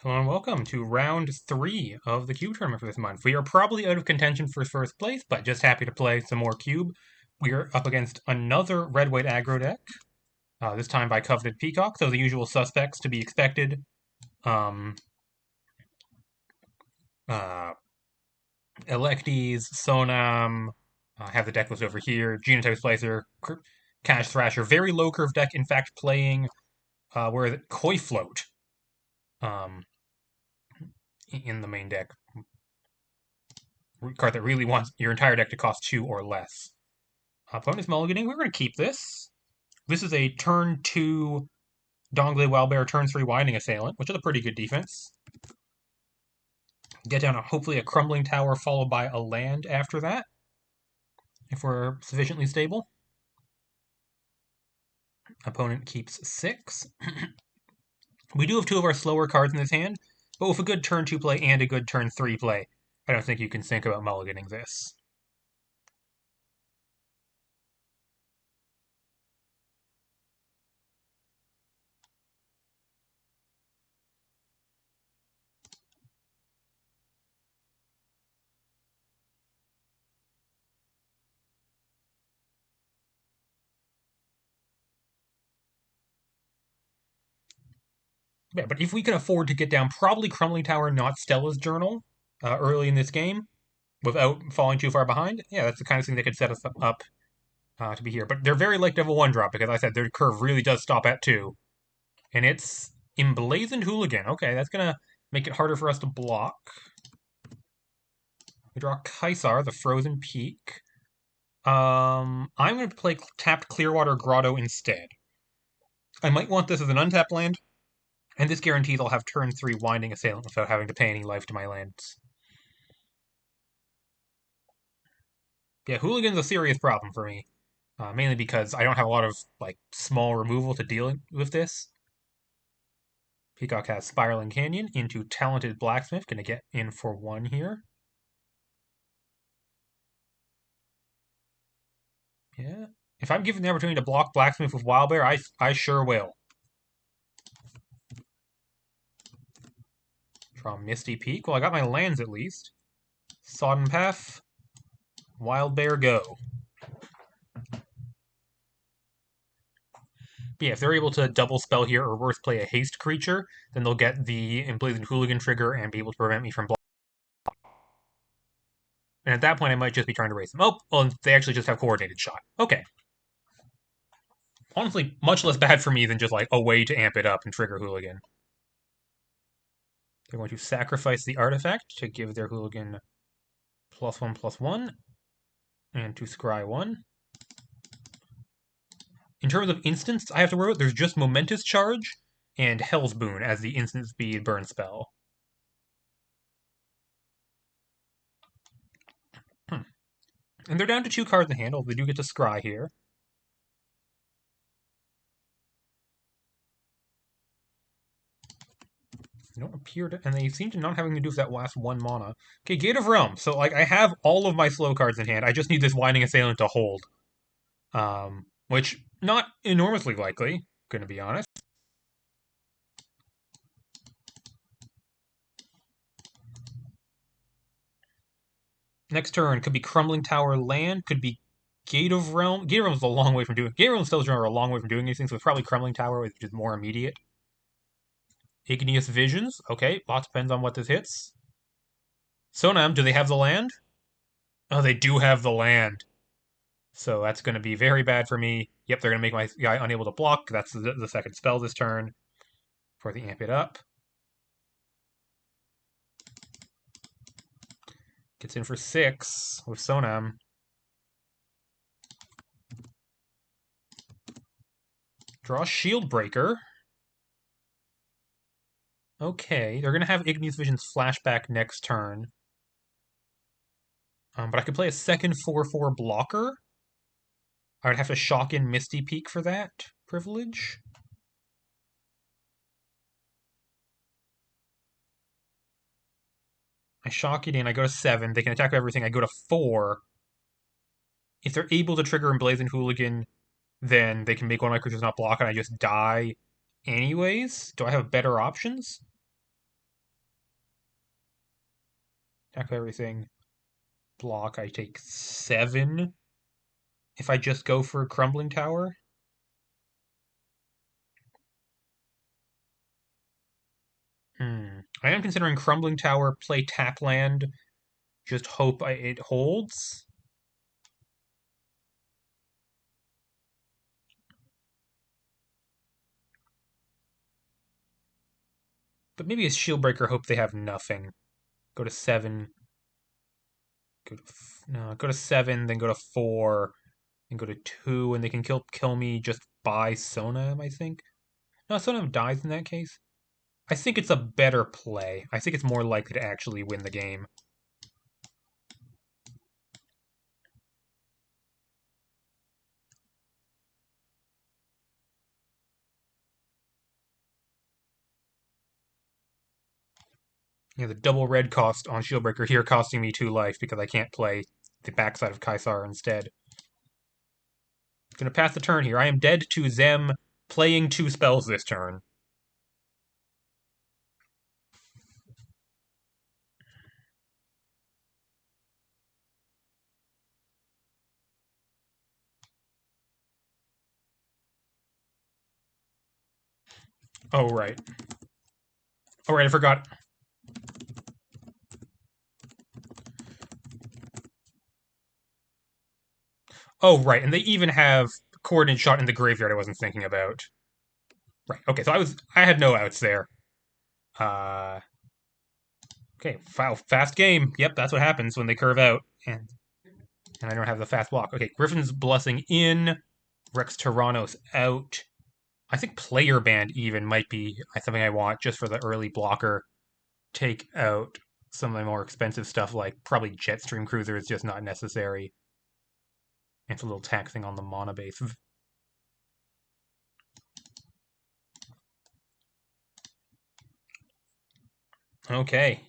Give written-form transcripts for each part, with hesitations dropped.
Hello and welcome to round 3 of the Cube tournament for this month. We are probably out of contention for first place, but just happy to play some more Cube. We are up against another red-white aggro deck, this time by CovetedPeacock, so the usual suspects to be expected. Um, uh, Electes, Sonam, I have the deck list over here, Genotype Splicer, Cash Thrasher, very low curve deck, in fact playing, where is it, Koi Float um, in the main deck. Card that really wants your entire deck to cost 2 or less. Opponent's mulliganing. We're going to keep this. This is a turn 2 Dongle Wildbear, turn 3 Winding Assailant, which is a pretty good defense. Get down hopefully a Crumbling Tower followed by a land after that, if we're sufficiently stable. Opponent keeps 6. We do have 2 of our slower cards in this hand, but with a good turn 2 play and a good turn 3 play, I don't think you can think about mulliganing this. Yeah, but if we can afford to get down probably Crumbling Tower, not Stella's Journal, early in this game, without falling too far behind, yeah, that's the kind of thing that could set us up to be here. But they're very like Devil 1 drop because I said their curve really does stop at 2. And it's Emblazoned Hooligan. Okay, that's going to make it harder for us to block. We draw Kaisar, the Frozen Peak. I'm going to play tapped Clearwater Grotto instead. I might want this as an untapped land, and this guarantees I'll have turn 3 Winding Assailant without having to pay any life to my lands. Yeah, Hooligan's a serious problem for me. Mainly because I don't have a lot of like small removal to deal with this. Peacock has Spiraling Canyon into Talented Blacksmith, gonna get in for 1 here. Yeah. If I'm given the opportunity to block Blacksmith with Wildbear, I sure will. Draw Misty Peak. Well, I got my lands at least. Sodden Path. Wildbear, go. But yeah, if they're able to double spell here or worse play a haste creature, then they'll get the Emblazoned Hooligan trigger and be able to prevent me from blocking. And at that point, I might just be trying to raise them. Oh, well, they actually just have Coordinated Shot. Okay. Honestly, much less bad for me than just like a way to amp it up and trigger Hooligan. They're going to sacrifice the artifact to give their Hooligan +1/+1 and to scry 1. In terms of instants, I have to worry about, there's just Momentous Charge and Hell's Boon as the instant speed burn spell. And they're down to 2 cards in hand. They do get to scry here. They don't appear to, and they seem to not having to do with that last 1 mana. Okay, Gate of Realm. So like I have all of my slow cards in hand. I just need this Winding Assailant to hold. Which not enormously likely, gonna be honest. Next turn could be Crumbling Tower land, could be Gate of Realm. Gate of Realm is a long way from doing. Gate of Realm and Stella's Journal are a long way from doing these things. So it's probably Crumbling Tower, which is more immediate. Igneous Visions. Okay, lots depends on what this hits. Sonam, do they have the land? Oh, they do have the land. So that's going to be very bad for me. Yep, they're going to make my guy unable to block. That's the second spell this turn for the amp it up. Gets in for 6 with Sonam. Draw Shield Breaker. Okay, they're going to have Igneous Vision's flashback next turn. But I could play a second 4/4 blocker. I would have to shock in Misty Peak for that privilege. I shock it in, I go to 7. They can attack everything. I go to 4. If they're able to trigger Emblazoned Hooligan, then they can make one of my creatures not block and I just die anyways. Do I have better options? Attack everything. Block, I take 7. If I just go for Crumbling Tower. I am considering Crumbling Tower, play tap land, just hope it holds. But maybe a Shieldbreaker, hope they have nothing. Go to 7. No, go to 7, then go to 4, then go to 2, and they can kill me just by Sonam, I think. No, Sonam dies in that case. I think it's a better play. I think it's more likely to actually win the game. Yeah, the double red cost on Shieldbreaker here costing me 2 life because I can't play the backside of Kaisar instead. Gonna pass the turn here. I am dead to them playing 2 spells this turn. Oh, right. Oh, right, I forgot. Oh, right, and they even have Coordinate Shot in the graveyard I wasn't thinking about. Right, okay, so I had no outs there. Uh, okay, wow, fast game. Yep, that's what happens when they curve out. And I don't have the fast walk. Okay, Griffin's Blessing in. Rex Tyrannos out. I think Player Band even might be something I want just for the early blocker. Take out some of the more expensive stuff like probably Jetstream Cruiser is just not necessary. It's a little taxing on the mana base. Okay.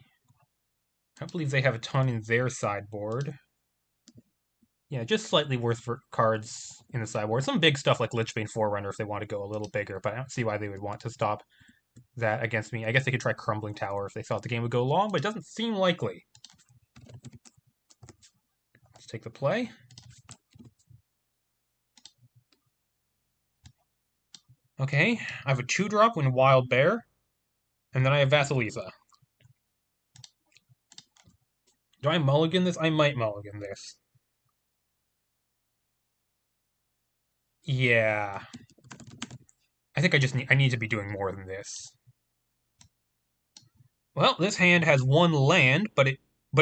I believe they have a ton in their sideboard. Yeah, just slightly worse for cards in the sideboard. Some big stuff like Lichbane Forerunner if they want to go a little bigger, but I don't see why they would want to stop that against me. I guess they could try Crumbling Tower if they thought the game would go long, but it doesn't seem likely. Let's take the play. Okay, I have a 2-drop when Wild Bear, and then I have Vasilisa. Do I mulligan this? I might mulligan this. Yeah. I think I need to be doing more than this. Well, this hand has 1 land, but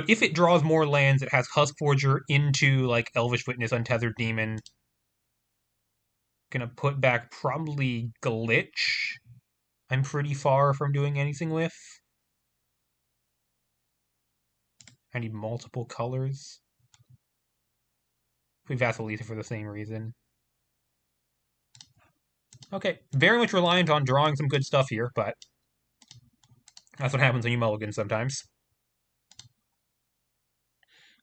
if it draws more lands, it has Huskforger into like Elvish Witness, Untethered Demon. Gonna put back probably Glitch. I'm pretty far from doing anything with. I need multiple colors. We Vasilisa for the same reason. Okay, very much reliant on drawing some good stuff here, but that's what happens when you mulligan sometimes.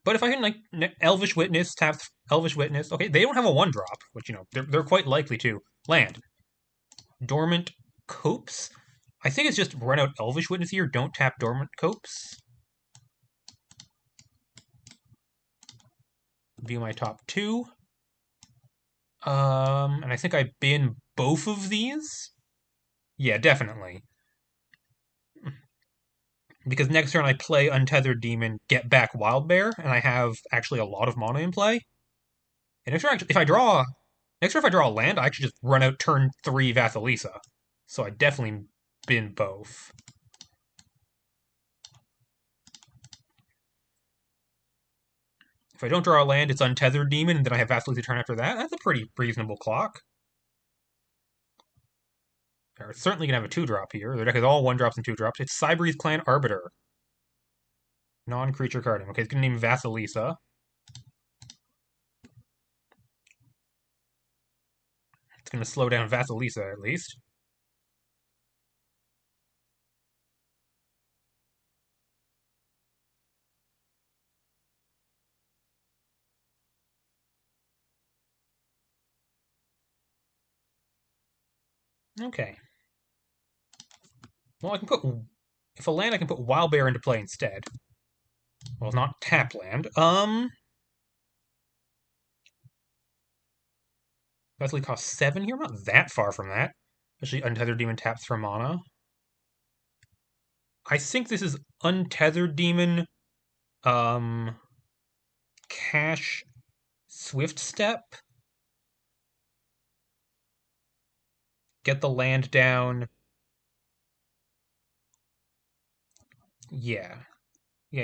But if I can, like, Elvish Witness, tap Elvish Witness, okay, they don't have a 1-drop, which, they're quite likely to. Land. Dormant Copes? I think it's just run out Elvish Witness here, don't tap Dormant Copes. View my top 2. And I think I bin both of these? Yeah, definitely. Because next turn I play Untethered Demon, get back Wild Bear, and I have actually a lot of mana in play. And if I draw next turn if I draw a land, I actually just run out turn 3 Vasilisa. So I definitely bin both. If I don't draw a land, it's Untethered Demon, and then I have Vasilisa turn after that. That's a pretty reasonable clock. They're certainly gonna have a 2-drop here. Their deck is all 1-drops and 2-drops. It's Cybreeze Clan Arbiter. Non-creature carding. Okay, it's gonna name Vasilisa. It's gonna slow down Vasilisa at least. Okay. Well, if a land, I can put Wild Bear into play instead. Well, not tap land. Actually costs 7 here. I'm not that far from that. Actually, Untethered Demon taps for mana. I think this is Untethered Demon, um, Cash, Swift Step. Get the land down. Yeah. Yeah.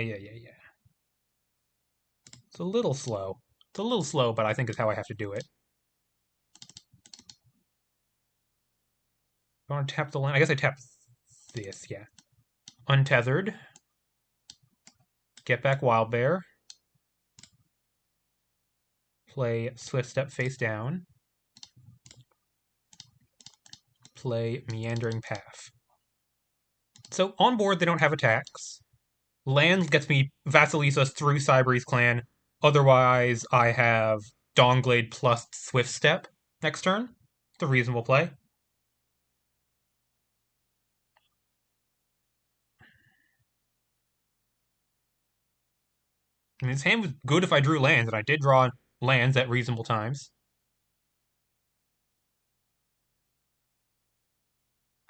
It's a little slow. It's a little slow, but I think it's how I have to do it. I want to tap the land. I guess I tap this, yeah. Untethered. Get back Wild Bear. Play Swift Step face down. Play Meandering Path. So on board, they don't have attacks. Land gets me Vasilisa through Cyber's Clan. Otherwise, I have Dawnglade plus Swift Step next turn. It's a reasonable play. I mean, his hand was good if I drew lands, and I did draw lands at reasonable times.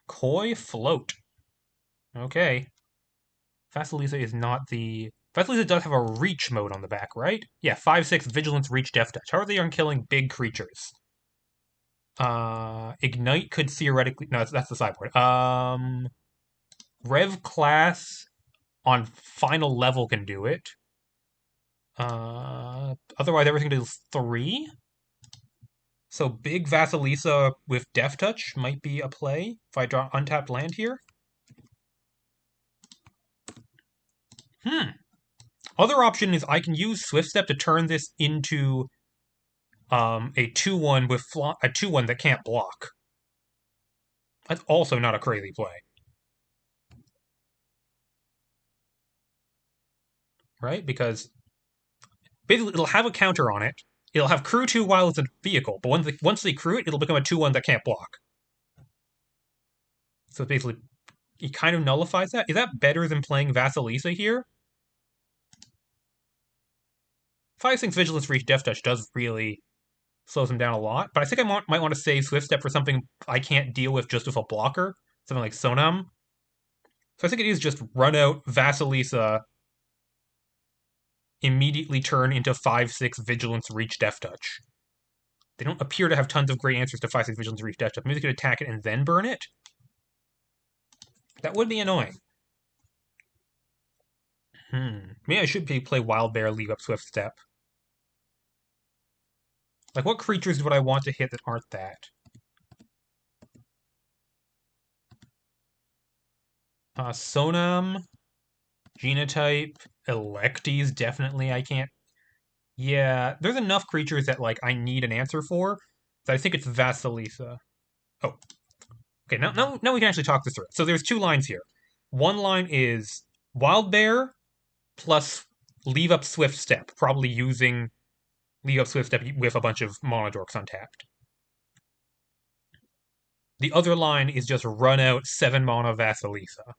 Koi Float. Okay. Vasilisa is not the... Vasilisa does have a reach mode on the back, right? Yeah, 5/6 Vigilance, Reach, Death Touch. How are they on killing big creatures? Ignite could theoretically... No, that's the sideboard. Rev Class on final level can do it. Otherwise, everything does 3. So big Vasilisa with Death Touch might be a play if I draw untapped land here. Other option is I can use Swift Step to turn this into a 2/1 with a 2/1 that can't block. That's also not a crazy play. Right? Because basically it'll have a counter on it. It'll have crew 2 while it's a vehicle, but once they crew it, it'll become a 2/1 that can't block. So basically, it kind of nullifies that. Is that better than playing Vasilisa here? 5/6 Vigilance, Reach, Death Touch does really slows him down a lot, but I think I might want to save Swift Step for something I can't deal with just with a blocker, something like Sonam. So I think it is just run out Vasilisa, immediately turn into 5/6 Vigilance, Reach, Death Touch. They don't appear to have tons of great answers to 5/6 Vigilance, Reach, Death Touch. Maybe they could attack it and then burn it? That would be annoying. Maybe I should play Wild Bear, leave up Swift Step. Like, what creatures would I want to hit that aren't that? Sonam, Genotype, Electies, definitely I can't. Yeah, there's enough creatures that, like, I need an answer for, so I think it's Vasilisa. Oh. Okay, now we can actually talk this through. So there's 2 lines here. One line is Wild Bear plus leave up Swift Step, probably using leave up Swift Step with a bunch of Mono Dorks untapped. The other line is just run out 7 mana Vasilisa.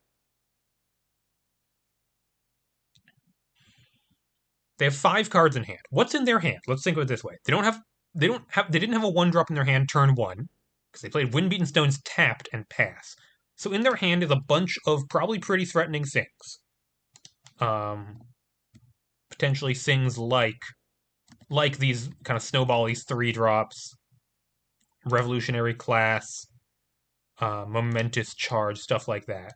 They have 5 cards in hand. What's in their hand? Let's think of it this way. They didn't have a 1-drop in their hand turn 1 because they played Windbeaten Stones tapped and pass. So in their hand is a bunch of probably pretty threatening things. Potentially things like these kind of snowball-y 3-drops, Revolutionary Class, Momentous Charge, stuff like that.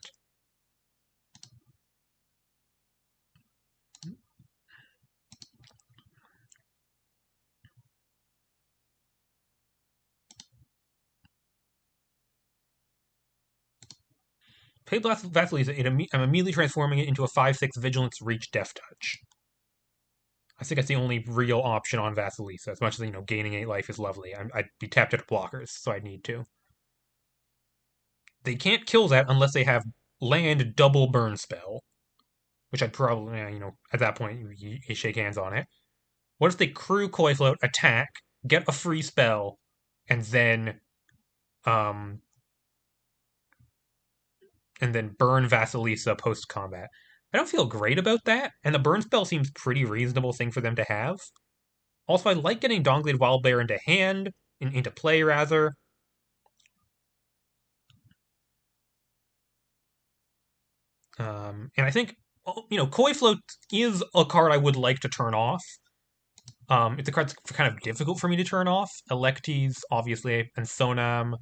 Pay Vasilisa, I'm immediately transforming it into a 5/6 Vigilance, Reach, Death Touch. I think that's the only real option on Vasilisa. As much as, gaining 8 life is lovely. I'd be tapped at blockers, so I'd need to. They can't kill that unless they have land double burn spell, which I'd probably, at that point, you shake hands on it. What if they crew Koi Float, attack, get a free spell, and then burn Vasilisa post combat? I don't feel great about that, and the burn spell seems pretty reasonable thing for them to have. Also, I like getting Dawnglade Wildbear into play rather. And I think, Koi Float is a card I would like to turn off. It's a card that's kind of difficult for me to turn off. Electes, obviously, and Sonam.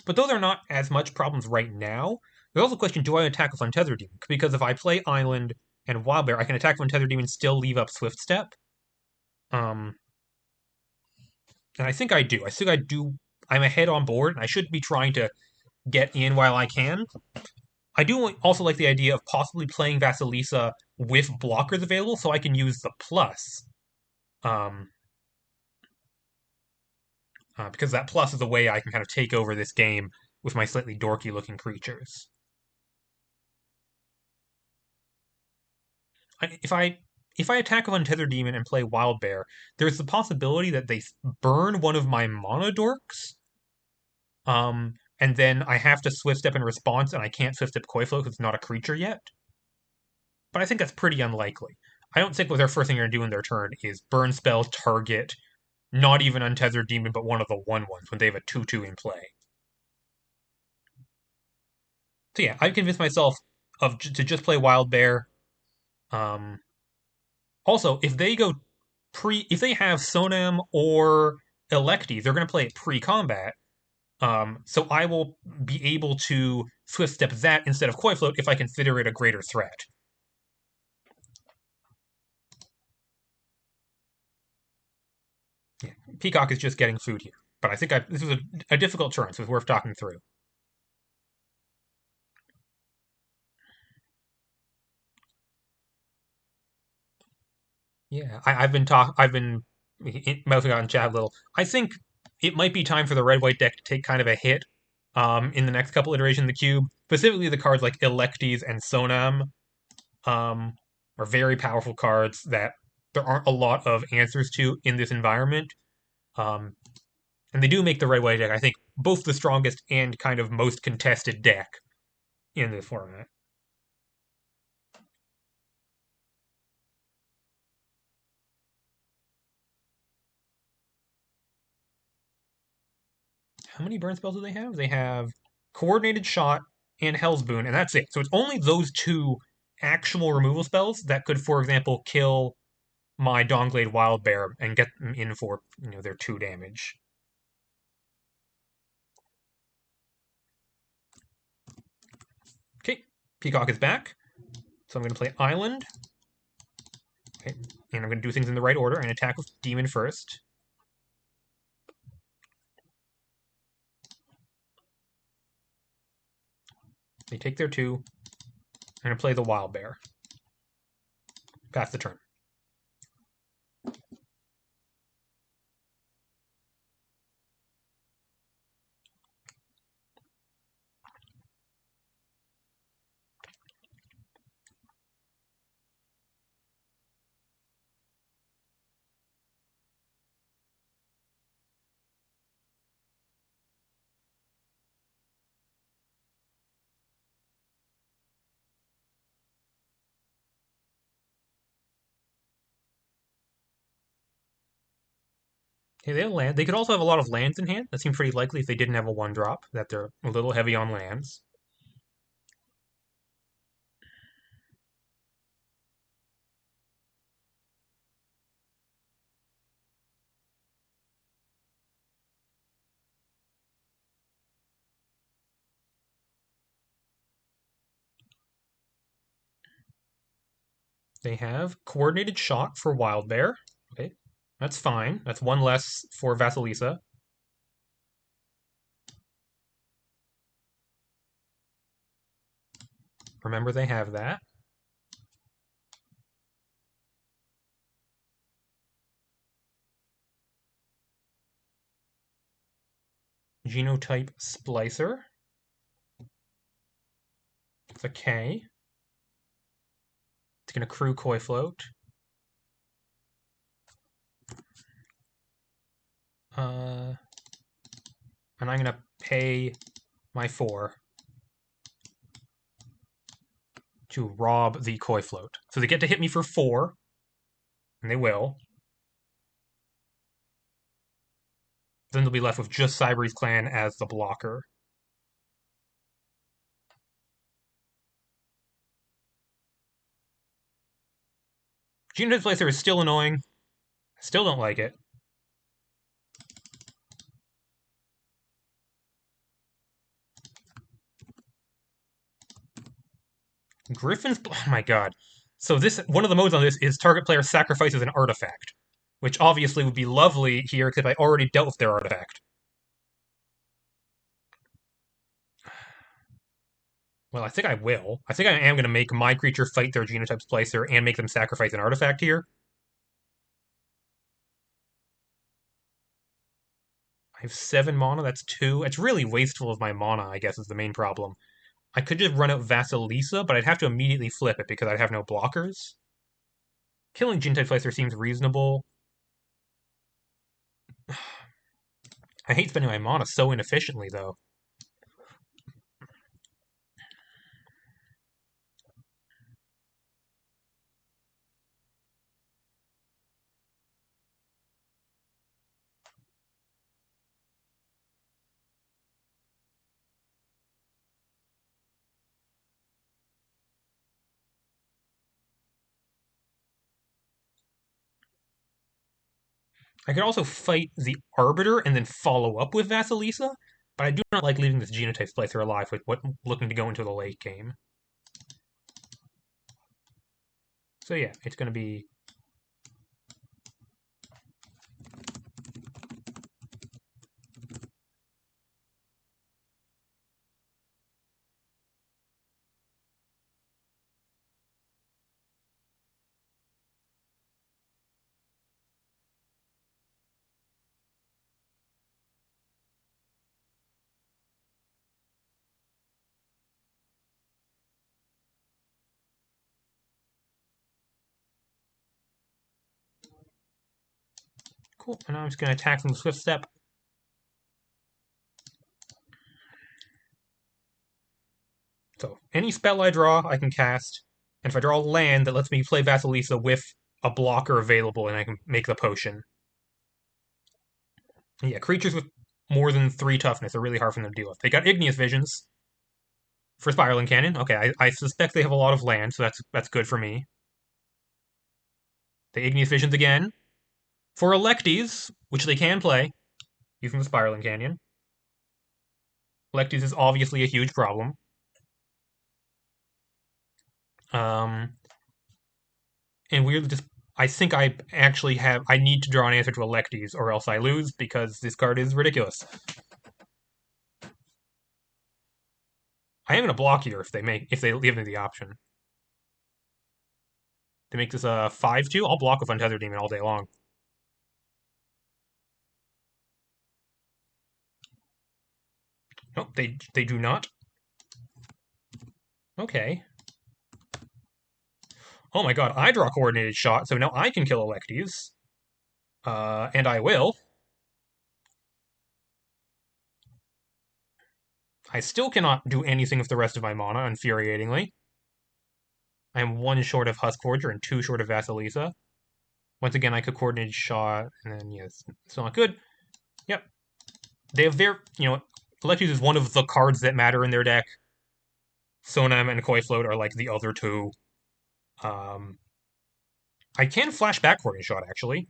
But those are not as much problems right now. There's also the question, do I attack with Untethered Demon? Because if I play Island and Wildbear, I can attack with Untethered Demon and still leave up Swift Step. Um, and I think I do. I think I do. I'm ahead on board, and I should be trying to get in while I can. I do also like the idea of possibly playing Vasilisa with blockers available, so I can use the plus. Um, because that plus is a way I can kind of take over this game with my slightly dorky looking creatures. If I attack with Untethered Demon and play Wild Bear, there's the possibility that they burn one of my Mono Dorks, and then I have to Swift Step in response, and I can't Swift Step Coiflo because it's not a creature yet. But I think that's pretty unlikely. I don't think what their first thing they're going to do in their turn is burn spell, target, not even Untethered Demon, but one of the 1/1s when they have a 2/2 in play. So yeah, I've convinced myself to just play Wild Bear. Um, Also, if they have Sonam or Electi, they're going to play it pre-combat. So I will be able to Swift Step that instead of Koi Float if I consider it a greater threat. Yeah, Peacock is just getting food here, but I think this was a difficult turn, so it's worth talking through. Yeah, I've been mouthing out in chat a little. I think it might be time for the red white deck to take kind of a hit in the next couple iterations of the cube. Specifically, the cards like Electes and Sonam are very powerful cards that there aren't a lot of answers to in this environment. Um, and they do make the red white deck, I think, both the strongest and kind of most contested deck in this format. How many burn spells do they have? They have Coordinated Shot and Hell's Boon, and that's it. So it's only those two actual removal spells that could, for example, kill my Dawnglade Wild Bear and get them in for their 2 damage. Okay, Peacock is back. So I'm going to play Island. Okay, and I'm going to do things in the right order and attack with Demon first. They take their 2. I'm going to play the Wild Bear. Pass the turn. Okay, they have land. They could also have a lot of lands in hand. That seems pretty likely if they didn't have a 1-drop, that they're a little heavy on lands. They have Coordinated Shot for Wild Bear. Okay, that's fine. That's 1 less for Vasilisa. Remember they have that. Genotype Splicer. It's a K. It's going to crew Koi Float. And I'm going to pay my 4 to rob the Koi Float. So they get to hit me for 4, and they will. Then they'll be left with just Cyber's Clan as the blocker. Genotype Placer is still annoying. Still don't like it. Griffin's... Oh my god. So this one of the modes on this is target player sacrifices an artifact, which obviously would be lovely here because I already dealt with their artifact. Well, I think I will. I think I am going to make my creature fight their Genotype's Placer and make them sacrifice an artifact here. I have 7 mana, that's 2. It's really wasteful of my mana, I guess, is the main problem. I could just run out Vasilisa, but I'd have to immediately flip it because I'd have no blockers. Killing Genotype Placer seems reasonable. I hate spending my mana so inefficiently, though. I could also fight the Arbiter and then follow up with Vasilisa, but I do not like leaving this Genotype Placer alive with what looking to go into the late game. So yeah, it's going to be... Cool, and now I'm just going to attack from the Swift Step. So any spell I draw, I can cast, and if I draw a land that lets me play Vasilisa with a blocker available, and I can make the potion. Yeah, creatures with more than 3 toughness are really hard for them to deal with. They got Igneous Visions for Spiraling Cannon. Okay, I suspect they have a lot of land, so that's good for me. The Igneous Visions again. For Electies, which they can play, using the Spiraling Canyon. Electies is obviously a huge problem. And weirdly, just I think I actually have. I need to draw an answer to Electies, or else I lose because this card is ridiculous. I am going to block here if they give me the option. To make this a 5/2, I'll block with Untethered Demon all day long. Nope, they do not. Okay. Oh my god, I draw Coordinated Shot, so now I can kill Electies. And I will. I still cannot do anything with the rest of my mana, infuriatingly. I am 1 short of Husk Forger and 2 short of Vasilisa. Once again, I could Coordinated Shot, and then, yes, it's not good. Yep. They have their, Electus is one of the cards that matter in their deck. Sonam and Koi Float are like the other 2. I can flash back Coordinated Shot, actually.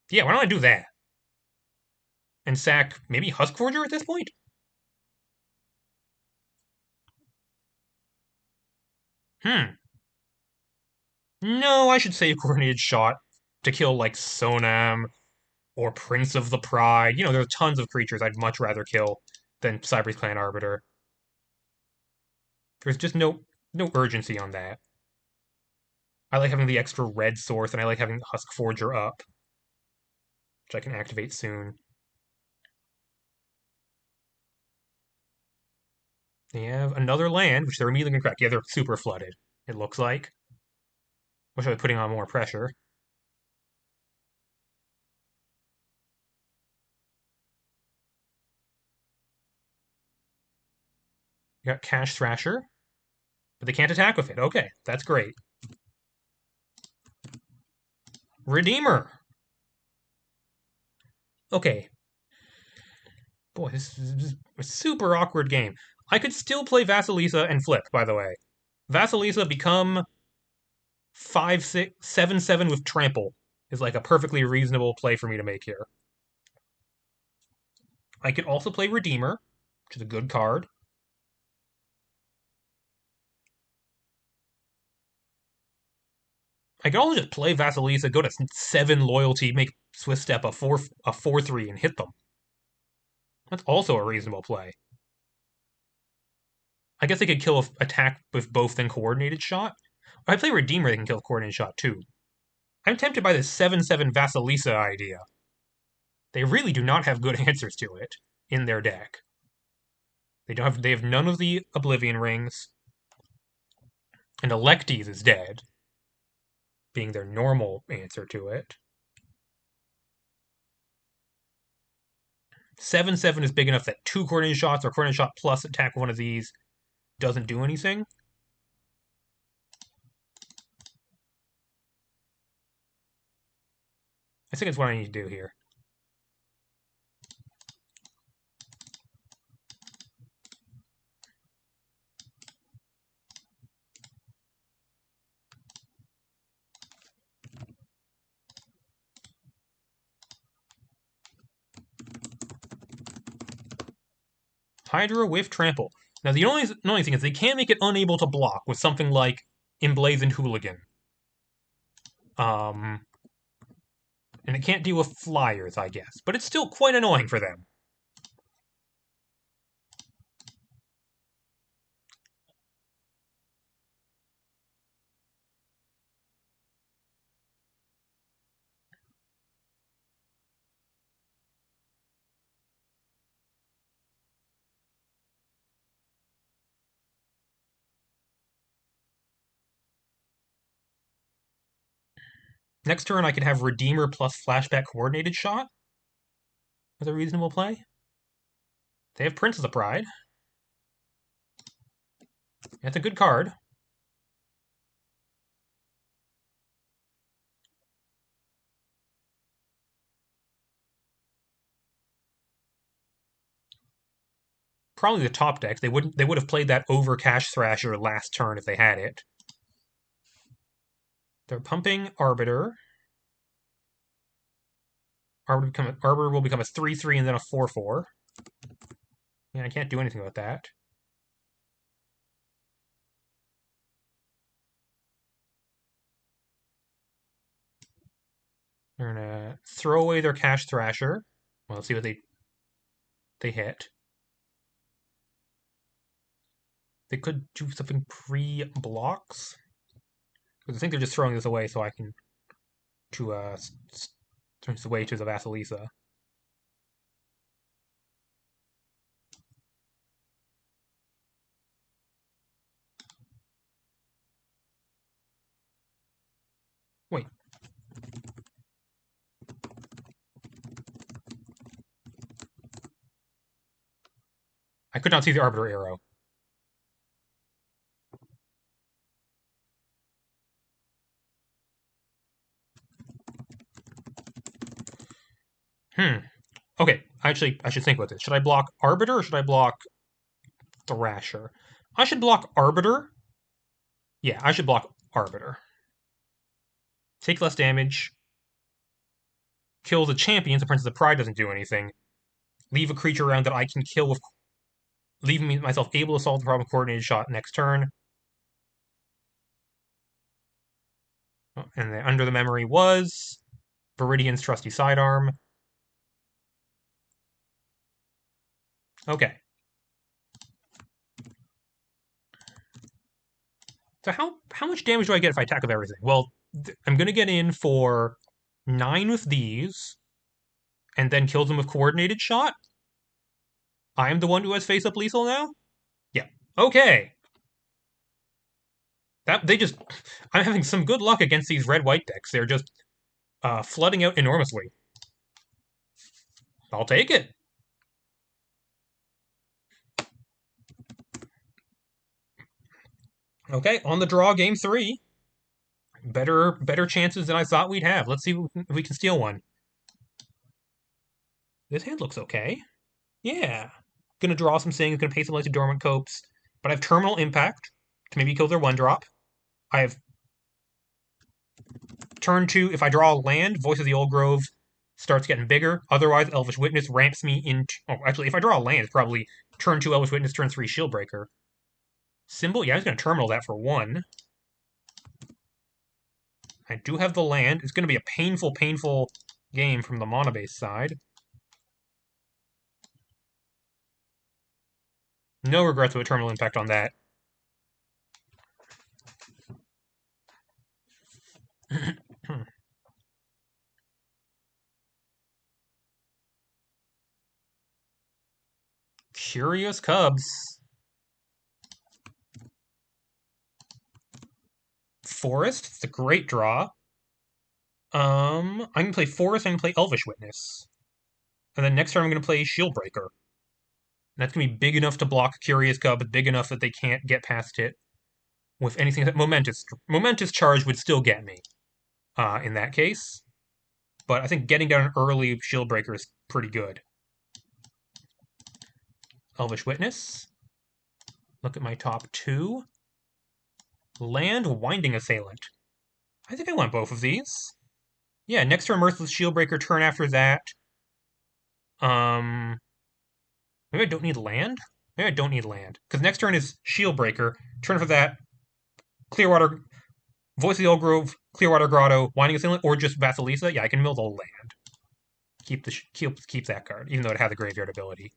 Yeah, why don't I do that? And sack maybe Husk Forger at this point? No, I should save Coordinated Shot to kill like Sonam or Prince of the Pride. There's tons of creatures I'd much rather kill than Cyber's Clan Arbiter. There's just no urgency on that. I like having the extra red source, and I like having Husk Forger up, which I can activate soon. They have another land, which they're immediately going to crack. Yeah, they're super flooded, it looks like. Wish I was putting on more pressure. You got Cash Thrasher, but they can't attack with it. Okay, that's great. Redeemer. Okay. Boy, this is a super awkward game. I could still play Vasilisa and flip, by the way. Vasilisa become 5-6, 7-7 with trample is like a perfectly reasonable play for me to make here. I could also play Redeemer, which is a good card. I could also just play Vasilisa, go to 7 loyalty, make Swift Step a 4-3 and hit them. That's also a reasonable play. I guess they could kill attack with both then coordinated shot. If I play Redeemer, they can kill coordinated shot too. I'm tempted by this 7-7 Vasilisa idea. They really do not have good answers to it in their deck. They have none of the Oblivion Rings. And Electes is dead, being their normal answer to it. 7-7 is big enough that 2 coordinated shots or coordinated shot plus attack one of these doesn't do anything. I think it's what I need to do here. Hydra with Trample. Now, the only annoying thing is they can make it unable to block with something like Emblazoned Hooligan. And it can't deal with flyers, I guess. But it's still quite annoying for them. Next turn, I could have Redeemer plus Flashback Coordinated Shot as a reasonable play. They have Princess of Pride. That's a good card. Probably the top decks. They would have played that over Cash Thrasher last turn if they had it. They're pumping Arbiter. Arbiter will become a 3-3 and then a 4-4. Yeah, I can't do anything about that. They're gonna throw away their Cash Thrasher. Well, let's see what they hit. They could do something pre-blocks. Because I think they're just throwing this away so I can turn this away to the Vasilisa. Wait. I could not see the Arbiter arrow. Okay, actually, I should think about this. Should I block Arbiter or should I block Thrasher? I should block Arbiter. Yeah, I should block Arbiter. Take less damage. Kill the champion so Princess of Pride doesn't do anything. Leave a creature around that I can kill with... Leaving myself able to solve the problem with Coordinated Shot next turn. And then under the memory was Viridian's Trusty Sidearm. Okay. So how much damage do I get if I attack with everything? Well, I'm going to get in for 9 with these, and then kill them with Coordinated Shot. I am the one who has face-up lethal now? Yeah. Okay. I'm having some good luck against these red-white decks. They're just flooding out enormously. I'll take it. Okay, on the draw, game 3. Better chances than I thought we'd have. Let's see if we can steal one. This hand looks okay. Yeah. Gonna draw some things, gonna pay some light to Dormant Copes. But I have Terminal Impact to maybe kill their 1-drop. I have turn 2, if I draw a land, Voice of the Old Grove starts getting bigger. Otherwise, Elvish Witness ramps me into... Oh, actually, if I draw a land, it's probably turn 2 Elvish Witness, turn 3 Shieldbreaker. Symbol? Yeah, I was gonna Terminal that for 1. I do have the land. It's gonna be a painful game from the mana base side. No regrets with a Terminal Impact on that. Curious Cubs. Forest. It's a great draw. I'm gonna play Forest. I'm gonna play Elvish Witness, and then next turn I'm gonna play Shieldbreaker. That's gonna be big enough to block Curious Cub, but big enough that they can't get past it with anything that Momentous Charge would still get me. In that case, but I think getting down an early Shieldbreaker is pretty good. Elvish Witness. Look at my top 2. Land Winding Assailant. I think I want both of these. Yeah, next turn Merciless Shieldbreaker, turn after that. Maybe I don't need land? Maybe I don't need land. Because next turn is Shieldbreaker. Turn for that, Clearwater, Voice of the Old Grove, Clearwater Grotto, Winding Assailant, or just Vasilisa. Yeah, I can mill the land. Keep that card, even though it has a graveyard ability.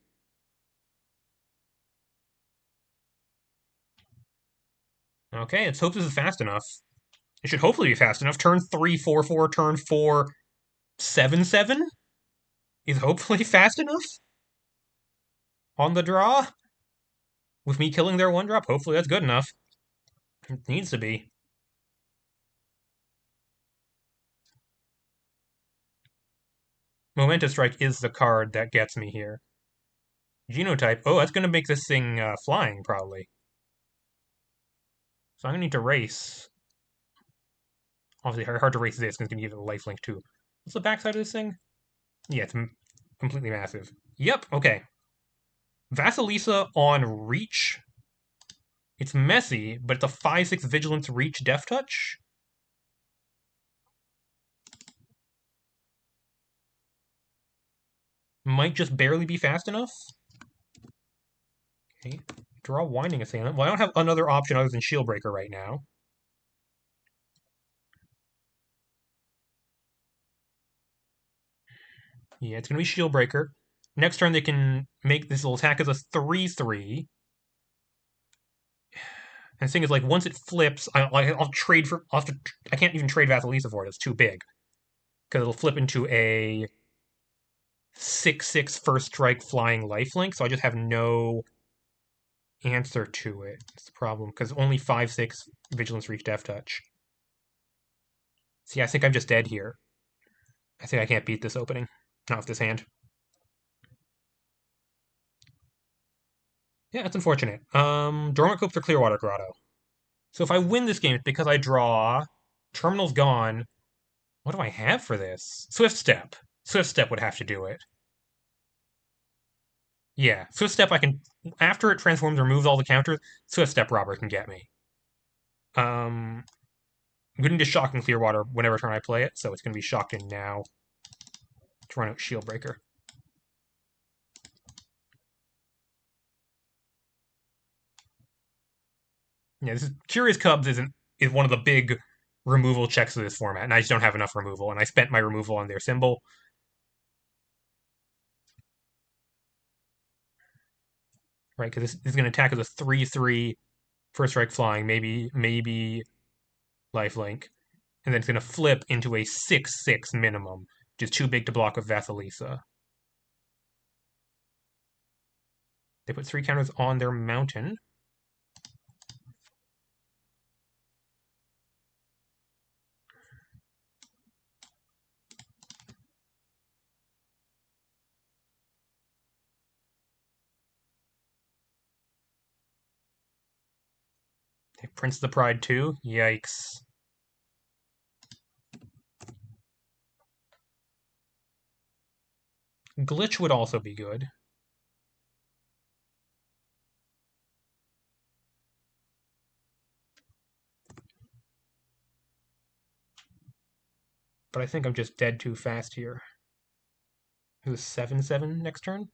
Okay, let's hope this is fast enough. It should hopefully be fast enough. Turn 3, 4/4, turn 4, 7/7 is hopefully fast enough. On the draw. With me killing their 1-drop, hopefully that's good enough. It needs to be. Momentous Strike is the card that gets me here. Genotype. Oh, that's going to make this thing flying, probably. So I'm going to need to race. Obviously, hard to race this, because it's going to give it a lifelink, too. What's the backside of this thing? Yeah, it's completely massive. Yep, okay. Vasilisa on Reach. It's messy, but it's a 5/6 Vigilance Reach Death Touch. Might just barely be fast enough. Okay. Draw Winding Assailant. Well, I don't have another option other than Shieldbreaker right now. Yeah, it's going to be Shieldbreaker. Next turn, they can make this little attack as a 3/3. And the thing is, like, once it flips, I'll trade for. I can't even trade Vasilisa for it. It's too big. Because it'll flip into a 6/6 first strike flying lifelink, so I just have no answer to it. It's the problem, because only 5/6 Vigilance Reach Death Touch. See, I think I'm just dead here. I think I can't beat this opening. Not with this hand. Yeah, that's unfortunate. Dormant Copes or Clearwater Grotto. So if I win this game, it's because I draw. Terminal's gone. What do I have for this? Swift Step. Swift Step would have to do it. Yeah, Swift Step I can... After it transforms and removes all the counters, Swift Step Robber can get me. I'm going to shock in Clearwater whenever turn I play it, so it's going to be shocked in now to run out Shieldbreaker. Yeah, this is, Curious Cubs is one of the big removal checks of this format, and I just don't have enough removal, and I spent my removal on their symbol. Right, because this is going to attack as a 3/3 first strike flying, maybe lifelink, and then it's going to flip into a 6/6 minimum, which is too big to block with Vasilisa. They put 3 counters on their mountain. Okay, Prince of the Pride 2. Yikes. Glitch would also be good. But I think I'm just dead too fast here. It was 7/7 next turn.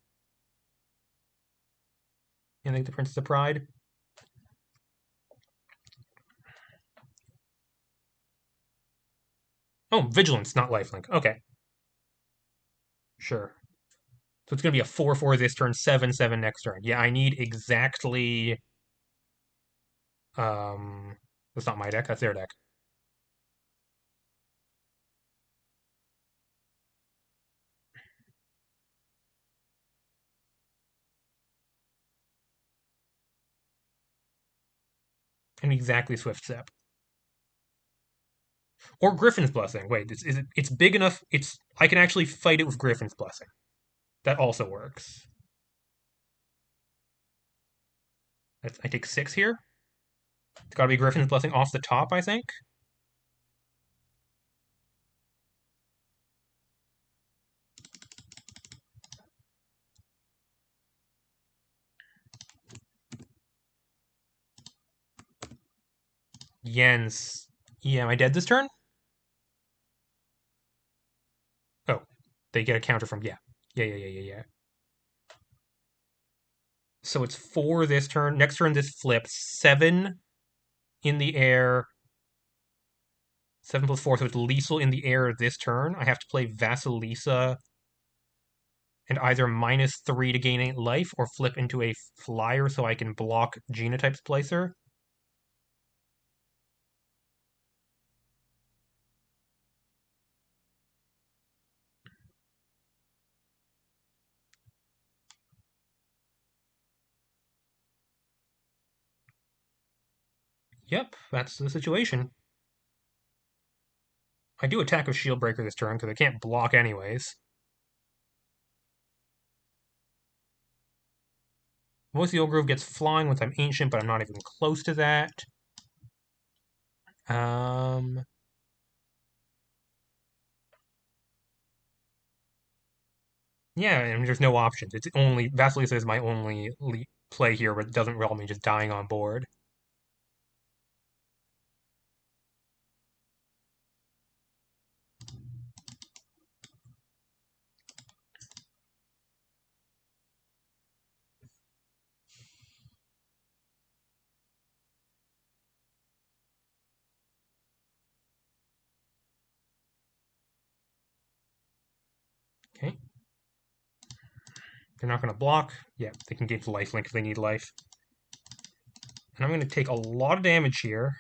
And I think the Prince of the Pride. Oh, Vigilance, not Lifelink. Okay. Sure. So it's going to be a 4/4 this turn, 7/7 next turn. Yeah, I need exactly. That's not my deck. That's their deck. And exactly Swift Step or Griffin's Blessing. Wait, is it? It's big enough. I can actually fight it with Griffin's Blessing. That also works. I take 6 here. It's got to be Griffin's Blessing off the top, I think. Jens. Yeah, am I dead this turn? Oh, they get a counter from, yeah. Yeah. So it's 4 this turn. Next turn, this flips. 7 in the air. 7 + 4, so it's lethal in the air this turn. I have to play Vasilisa and either -3 to gain 8 life or flip into a flyer so I can block Genotype's Placer. Yep, that's the situation. I do attack with Shield Breaker this turn because I can't block anyways. Most of the Old Grove gets flying once I'm ancient, but I'm not even close to that. Um, yeah, and there's no options. It's only Vasilisa is my only play here, but it doesn't result in me just dying on board. Okay. They're not going to block. Yeah, they can give lifelink if they need life. And I'm going to take a lot of damage here.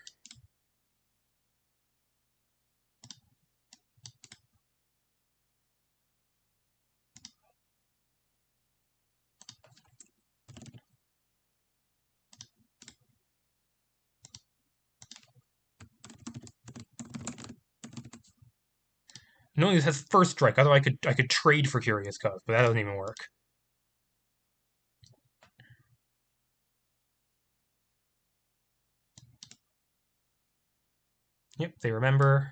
No, this has first strike. Otherwise, I could trade for Curious Cove, but that doesn't even work. Yep, they remember.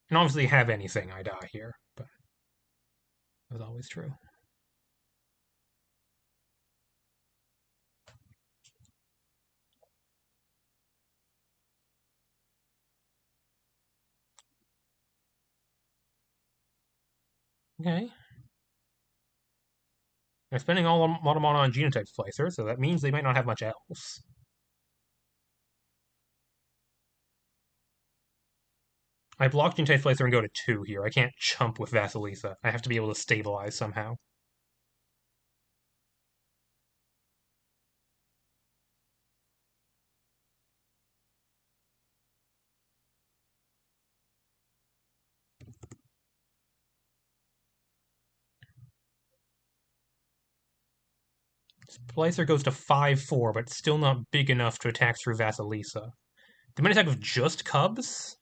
And obviously have anything, I die here, but that was always true. Okay. They're spending all a lot of mana on Genotype's Placer, so that means they might not have much else. I block Genotype's Placer and go to 2 here. I can't chump with Vasilisa. I have to be able to stabilize somehow. Placer goes to 5/4, but still not big enough to attack through Vasilisa. They might attack with just Cubs?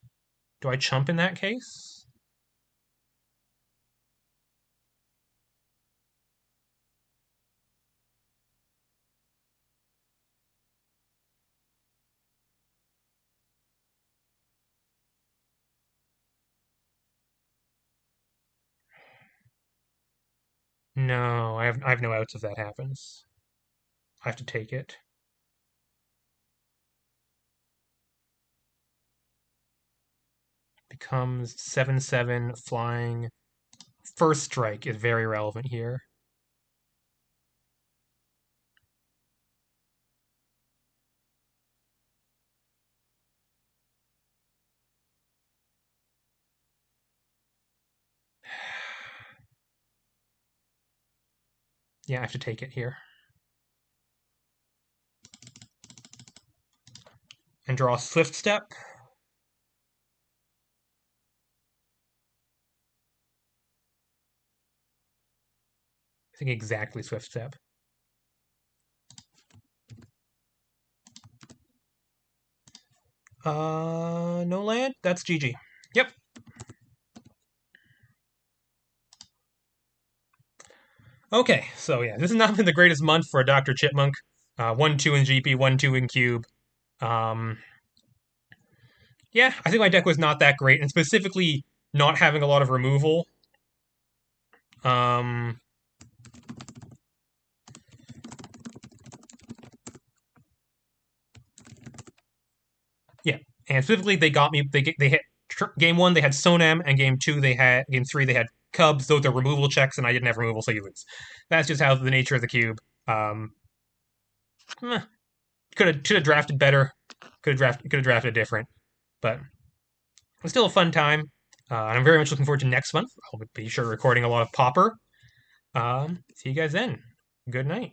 Do I chump in that case? No, I have no outs if that happens. I have to take it. Becomes 7/7 flying. First strike is very relevant here. Yeah, I have to take it here. And draw Swift Step. I think exactly Swift Step. No land? That's GG. Yep. Okay, so yeah, this has not been the greatest month for a Dr. Chipmunk. 1-2 in GP, 1-2 in Cube. Um, yeah, I think my deck was not that great, and specifically not having a lot of removal. Um, yeah, and specifically they got me. They hit game one. They had Sonam, and game three they had Cubs. Those are removal checks, and I didn't have removal, so you lose. That's just how the nature of the cube. Could have drafted better. Could have drafted different, but it's still a fun time. And I'm very much looking forward to next month. I'll be sure recording a lot of Pauper. See you guys then. Good night.